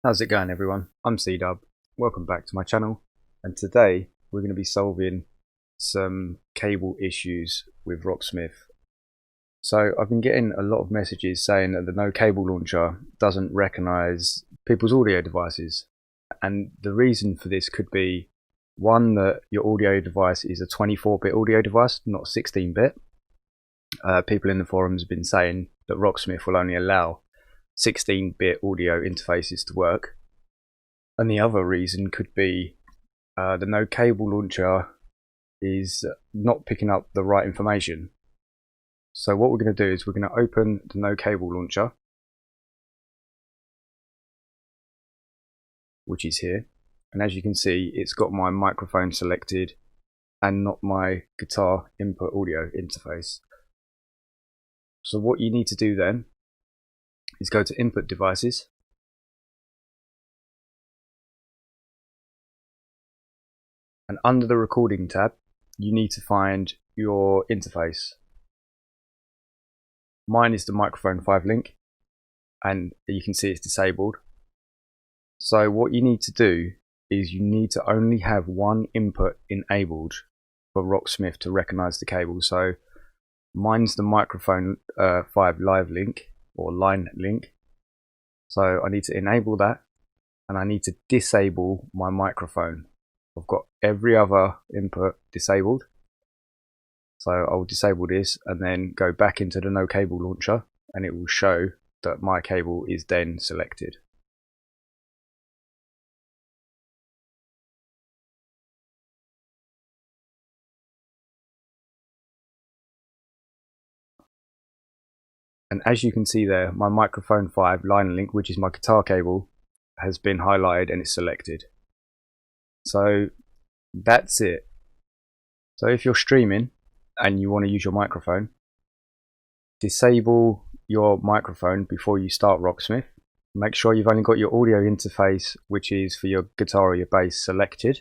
How's it going, everyone? I'm C-Dub. Welcome back to my channel, and today we're going to be solving some cable issues with Rocksmith. So I've been getting a lot of messages saying that the no cable launcher doesn't recognize people's audio devices, and the reason for this could be one, that your audio device is a 24-bit audio device, not 16-bit. People in the forums have been saying that Rocksmith will only allow 16-bit audio interfaces to work. And the other reason could be the no cable launcher is not picking up the right information. So what we're going to do is we're going to open the no cable launcher, which is here. And as you can see, it's got my microphone selected and not my guitar input audio interface. So what you need to do then is go to Input Devices, and under the Recording tab you need to find your interface. Mine is the microphone 5 link, and you can see it's disabled. So what you need to do is you need to only have one input enabled for Rocksmith to recognize the cable. So mine's the microphone 5 live link or line link. So I need to enable that, and I need to disable my microphone. I've got every other input disabled. So I will disable this and then go back into the no cable launcher, and it will show that my cable is then selected. And as you can see there, my microphone 5 line link, which is my guitar cable, has been highlighted and it's selected. So that's it. So if you're streaming and you want to use your microphone, disable your microphone before you start Rocksmith. Make sure you've only got your audio interface, which is for your guitar or your bass, selected.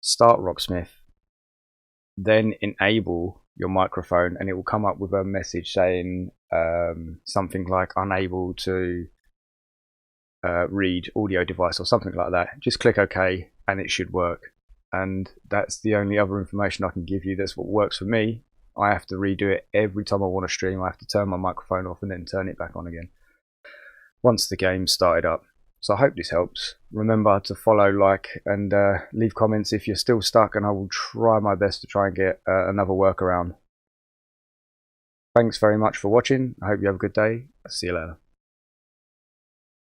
Start Rocksmith, then enable your microphone, and it will come up with a message saying something like unable to read audio device or something like that. Just click OK and it should work. And that's the only other information I can give you. That's what works for me. I have to redo it every time I want to stream. I have to turn my microphone off and then turn it back on again once the game started up. So I hope this helps. Remember to follow, like, and leave comments if you're still stuck, and I will try my best to try and get another workaround. Thanks very much for watching. I hope you have a good day. See you later.